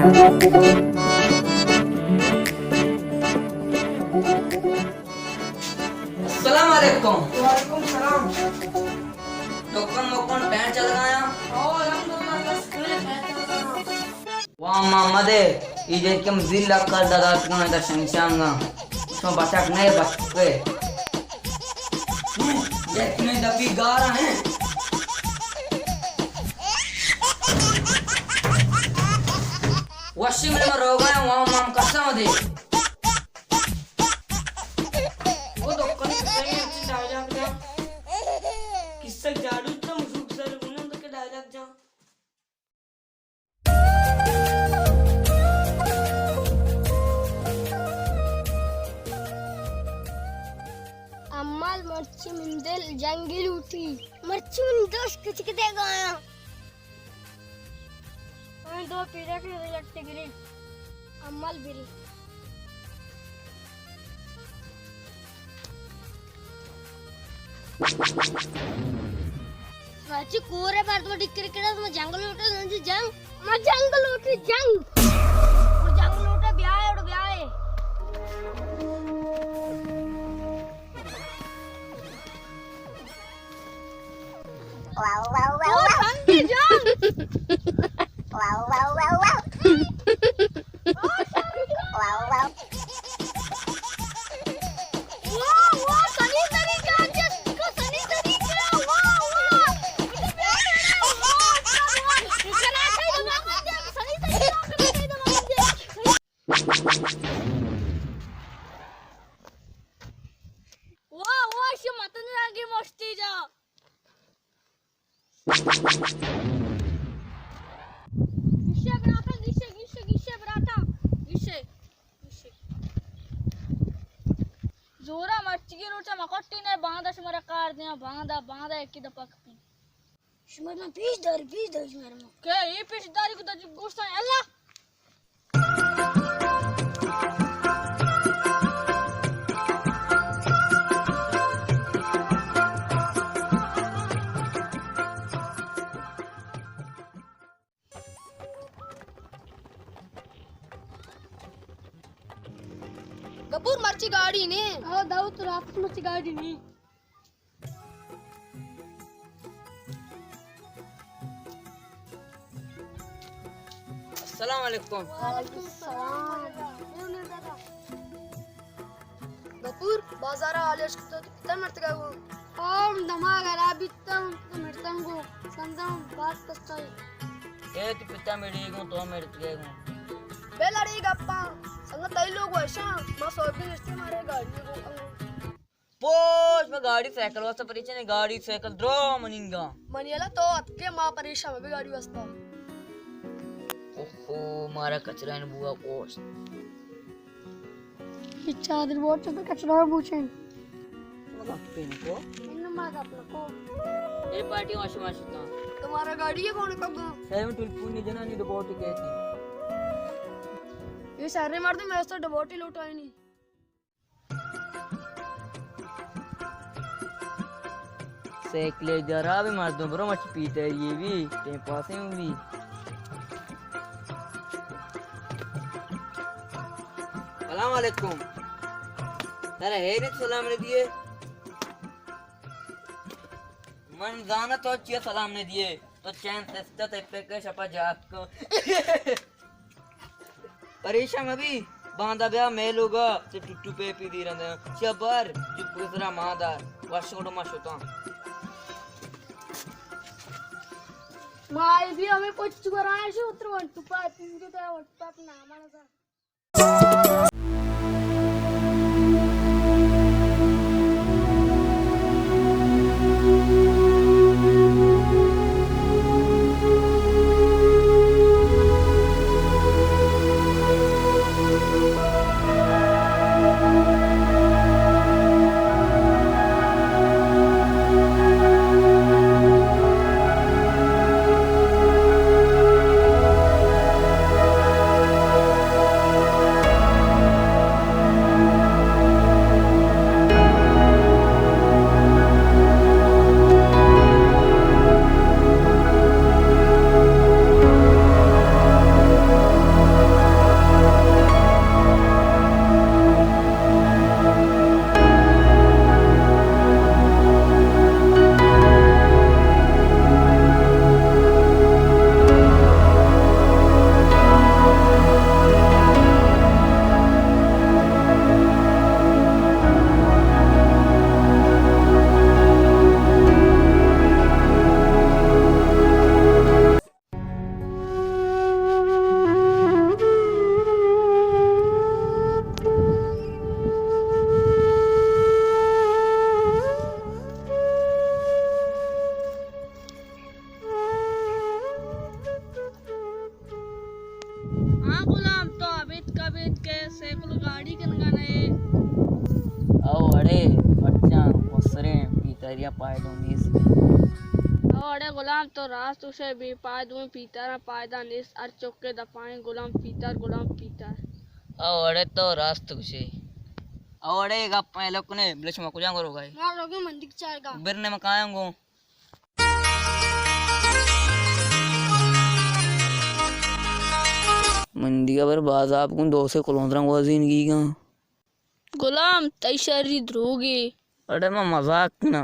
अस्सलाम वालेकुम। वालेकुम सलाम। टोकन मोकन पैन चल गया। वाह मामदे इजे के मजिल कर दादा तुम इधर शंशांगा उसमें बचक नहीं बचके ये इतने दबी गा रहे हैं वशिम में रोग है वहाँ माम कसम दे वो दोकन किससे डायलॉग जा किससे जादू तो मुझे सर उन्होंने तो के डायलॉग जा अम्माल मर्ची मिंदल जंगल उठी मर्ची मिंदोस कुछ के देगा हमें दो पीड़ा के लगते गिरे अम्माल बिरी मर्ची कोरे पर तो डिक्कर केड़ा तो जंगल उठे जंग मैं जंगल उठी जंग और जंगल उठे ब्याह है और ब्याह है Wow, wow, wow, wow. Tangki jam. Wow, wow, wow, wow. Wow, wow. Wow, wow, sunny तरीका जिसको sunny तरीका. Wow, wow. इतना सही तो बात है sunny तरीका सही तो बात है. Wow, wow, ये मतन लगी मस्ती जा. Gishe brata, gishe brata, gishe. जोरा मर्ची की रोचा मकोटी ने बांधा शुमारा कार दिया बांधा एक ही दपक पी शुमार में पीस दारी शुमार में क्या ये पीस दारी को तो गुस्सा है अल्लाह गपूर मर्ची गाड़ी ने हाँ दाऊद तो रात को मर्ची गाड़ी नहीं अस्सलाम वालेकुम। वालेकुम सलाम गपूर बाजार आलेश को तो कितना मरते गए वो ओम दमाग अराबितम तो मिर्तंगो संदम बात कस्ताई ये तू पिता मेरी गूं तो मेरे तुझे गूं बेलड़ी गप्पा संग तई लोग वैसा मां सोबी इससे मारे गाड़ी को पोज में गाड़ी साइकिल वास्ता परिचय ने गाड़ी साइकिल ड्रो मनिंगा मनियला तो अतके मां परेशान में भी गाड़ी वास्ता ओहो मारा कचरा ने बुआ कोस इच्छा दिल बहुत तो कचरा पूछें पिन को इन मां अपना को ये पार्टी वाश था तुम्हारा गाड़ी है कौन कब सही में टुलपुनी जना नहीं तो बहुत कहती ये सारे मार दे मैं तो डबोटी लुटाई नहीं साइकिल जरा भी मार दो ब्रो मच पीते ये भी ते पासे में भी सलाम वालेकुम तेरा हेरी सलाम ने दिए मन जाना तो चिया सलाम ने दिए तो चैन तेस्ता ते पे के छपा जात को परेशान अभी बांधा ब्याह मेलूगा से टुट्टू पे पी दी रंदे शबर जो दूसरा मादा वाशोड़ माशोता माय भी हमें कुछ कराया शो उतर वन टू पाप इनके तो व्हाट्सएप नाम आना था हाँ गुलाम तो अबित के सेकुल गाड़ी कनगाना है ओ अरे बच्चा वसरे पीतरिया पायदो नीस अरे गुलाम तो रास्त उसे भी पाय दूं पीतर पायदा निस अर चौके दपाएं गुलाम पीतर ओ अरे तो रास्त उसे ओ अरे गप्पा लोग ने ब्लिश में कुछ करो गए मार रोगे मंदिर चारगा बिरने में कायंगो मंदिया पर बाजाब को दो से कोलोंद्रा वाजीन की का गुलाम तैशरी ध्रोगी अरे मैं मजाक ना